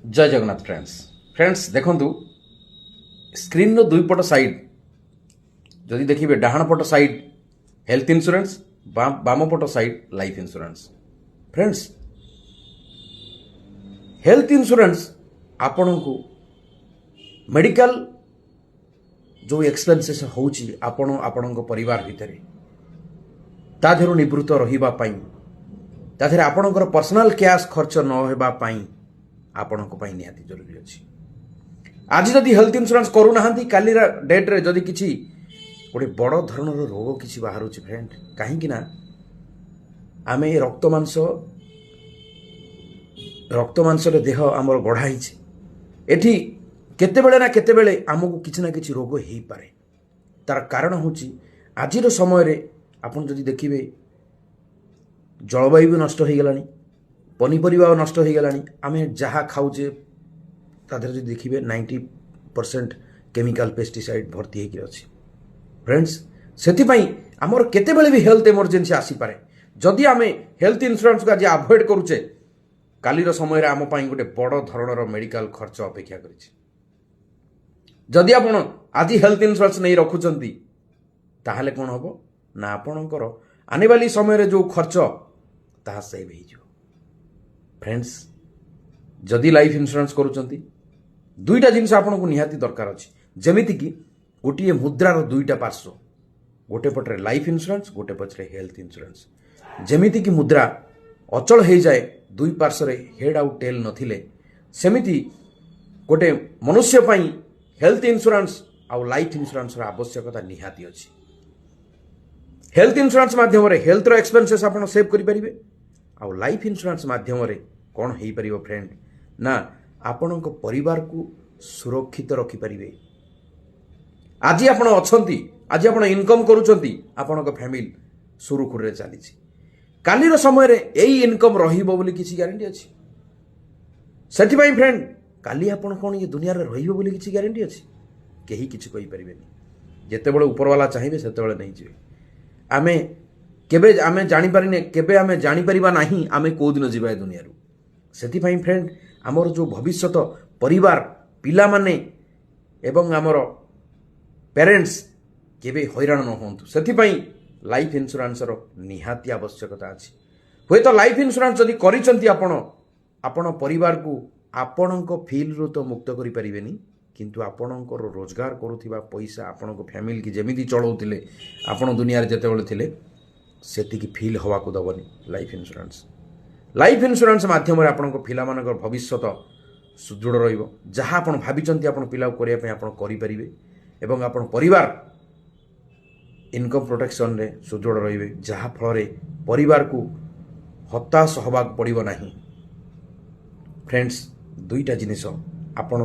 जय जगन्नाथ फ्रेंड्स देखंतु स्क्रीन रो दुई पट साइड जदि देखिए डाहाण पट साइड हेल्थ इंश्योरेंस बाम पट side life insurance. Friends health insurance आपण को मेडिकल जो एक्सपेंसेस होची आपण परिवार भितर ताधर निवृत्त रहिबा पाई ताधर आपणकर पर्सनल कैश खर्च न हेबा पाई आपण निहाती जरूरी अच्छी। आज जदि हेल्थ इंश्योरेंस करूना काली डेट रे जदि किसी गोटे बड़ धरण रोग किसी बाहर फ्रेंड कहीं आम रक्त मांस देह आमर गढ़ाई एठी केतेबेले ना केतेबेले आमको किसी ना किसी रोग हो पारे। तार कारण हूँ आज समय आपन जदि देखिए जलवायु भी नष्ट हो गलानी पनीपरिया नष्ट हो गलानी आम जहाँ खाऊे तादेह जो देखिए 90% केमिकल पेस्टिसाइड भर्ती होकर अच्छी। फ्रेंड्स से आमर केतेबेले भी हेल्थ इमरजेंसी आसीपे जदि आम हेल्थ इंश्योरेंस को आज अवॉइड करुचे कालीर समय आम गोटे बड़ धरणर मेडिकल खर्च अपेक्षा कर। जदि आप आज हेल्थ इंश्योरेंस नहीं रखुंट ताहले कौन हम ना आपणकर आने वाली समय जो खर्च ताहा सेव हो। फ्रेंड्स जदि लाइफ इंश्योरेंस करुँच दुईटा जिनस आपन को निहाती दरकार अच्छी जमीती कि गोटे मुद्रार दुईटा पार्श्व गोटे पटरे लाइफ इंश्योरेंस गोटे पटरे हेल्थ इंश्योरेंस। जमीती कि मुद्रा अचल हो जाए दुई पार्श्व हेड आउ टेल नथिले सेमिति गोटे मनुष्य पई हेल्थ इंश्योरेंस आउ लाइफ इंश्योरेंस आवश्यकता निहाती अच्छी। हेल्थ इंश्योरेंस माध्यम हेल्थ एक्सपेंसेस आप सेव करें आउ लाइफ इंश्योरेंस माध्यम कौन हो पार फ्रेंड ना आपण परिवार को सुरक्षित रखिपारे। आज आपण अच्छी आज आप इनकम करुँच फैमिली सुरुखुरे चली कालीर समय यही इनकम रही किसी ग्यारंटी अच्छी से फ्रेंड काली आपण कौन ये दुनिया रे किसी ग्यारंटी अच्छी कहीं किसी कहींपारे जिते बड़े उपरवाला चाहिए से नहीं जी आमे केबे आमे जानी पारिने केबे आमे जानी परिबा नाही आमे को दिन जीवा दुनिया रू से फ्रेंड आमर जो भविष्यत परिवार पिला माने एवं आमर पेरेंट्स केबे हैरान न होंतु से लाइफ इंश्योरेंस रो निहाती आवश्यकता अछि। हुए तो लाइफ इंश्योरेंस जदि करिसंती आपण परिवार को आपणक फील रू तो मुक्त करि परिबेनी किंतु आपणकर रोजगार करुथिबा पैसा आपणक फैमिली की जेमिति चलाउतिले आपण दुनिया रे जेतेबेले थिले सेतिकी फील हवा को दबनी। लाइफ इंश्योरेंस माध्यम आपण पिला मानकर भविष्यत सुदृढ़ रहिबो जहाँ आपण भाबिचंती आपण पिला को करिया पे आपण करि परिबे एवं आपण परिवार इनकम प्रोटेक्शन रे सुदृढ़ रहिबे जहाँ फल परिवार को हताश हवा पड़िबो नाही। फ्रेंड्स दुईटा जिनिस आपण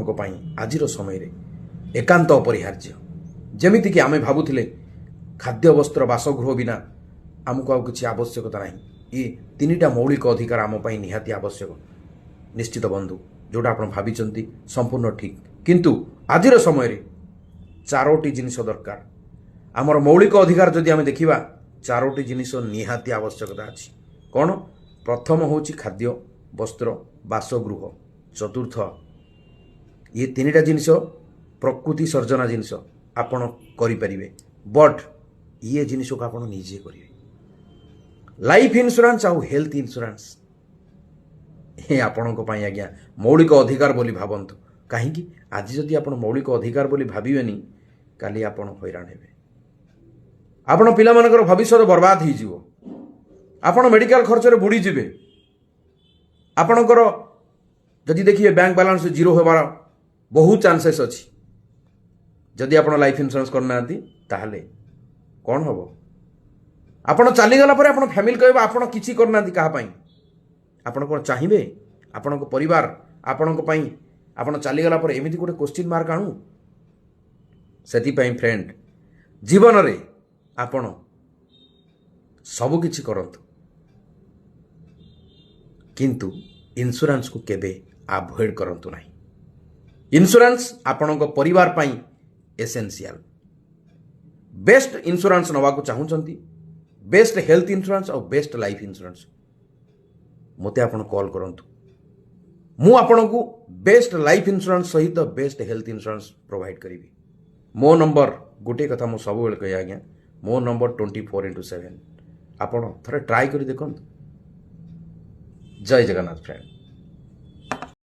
आज समय रे एकांत अपरिहार्य जमीती कि आमे भाबुथिले खाद्य वस्त्र बासगृह बिना आमको आउ किसी आवश्यकता नहीं ये तीनिटा मौलिक अधिकार आम पाई निहाती आवश्यक निश्चित बंधु जोटा आप भाविचंती संपूर्ण ठीक किंतु आजिर समय रे चारोटी जिनिस दरकार आमर मौलिक अधिकार जदि आम देखिबा चारोटी जिनिस निहाती आवश्यकता अछि। कौन प्रथम होची खाद्य वस्त्र बासगृह चतुर्थ ये तीनिटा जिनिस प्रकृति सर्जना जिनिस आपण करि परिबे बट ये जिनिस को आपण निजे करिवे। लाइफ इंश्योरेंस आउ हेल्थ इंश्योरेंस ये आपण को पाई आज्ञा मौलिक अधिकार बोली भावंतु कहीं आज जदि आपण मौलिक अधिकार बोली भाबिवेनी काली आपण हैरान हेबे आपण पिला मानकर भविष्य बर्बाद हो जिवो आपण मेडिकल खर्च रे बुड़ी जिवे आपणकर जदि देखिए बैंक बैलेंस जीरो होबार बहुत चांसेस अच्छी जदि आपण लाइफ इंश्योरेंस करना ताहले कौन हम आपण चलीगला पर आपण फैमिली कहबा आपण किछि करना क्या आपण कौन चाहिए आपण परिवार आपण आपण चलीगला पर एमती गोटे क्वेश्चन मार्क आणु से फ्रेंड जीवन रे आपण सब किछि करंतु किंतु इंश्योरेंस को केबे अवॉइड करंतु नाही। इंश्योरेंस आपण परिवार पाई एसेंशियल बेस्ट इंश्योरेंस नवा को चाहूँगी बेस्ट हेल्थ इंश्योरेंस और बेस्ट लाइफ इंश्योरेंस मते आपण कॉल करंतु ମୁଁ ଆପଣଙ୍କୁ ବେଷ୍ଟ ଲାଇଫ୍ ଇନ୍ସୁରାନ୍ସ ସହିତ ବେଷ୍ଟ ହେଲ୍ଥ ଇନ୍ସୁରାନ୍ସ ପ୍ରୋଭାଇଡ଼ କରିବି। ମୋ ନମ୍ବର ଗୋଟିଏ କଥା ମୁଁ ସବୁବେଳେ କହେ ଆଜ୍ଞା, ମୋ ନମ୍ବର 24/7। ଆପଣ ଥରେ ଟ୍ରାଏ କରି ଦେଖନ୍ତୁ। ଜୟ ଜଗନ୍ନାଥ ଫ୍ରେଣ୍ଡ।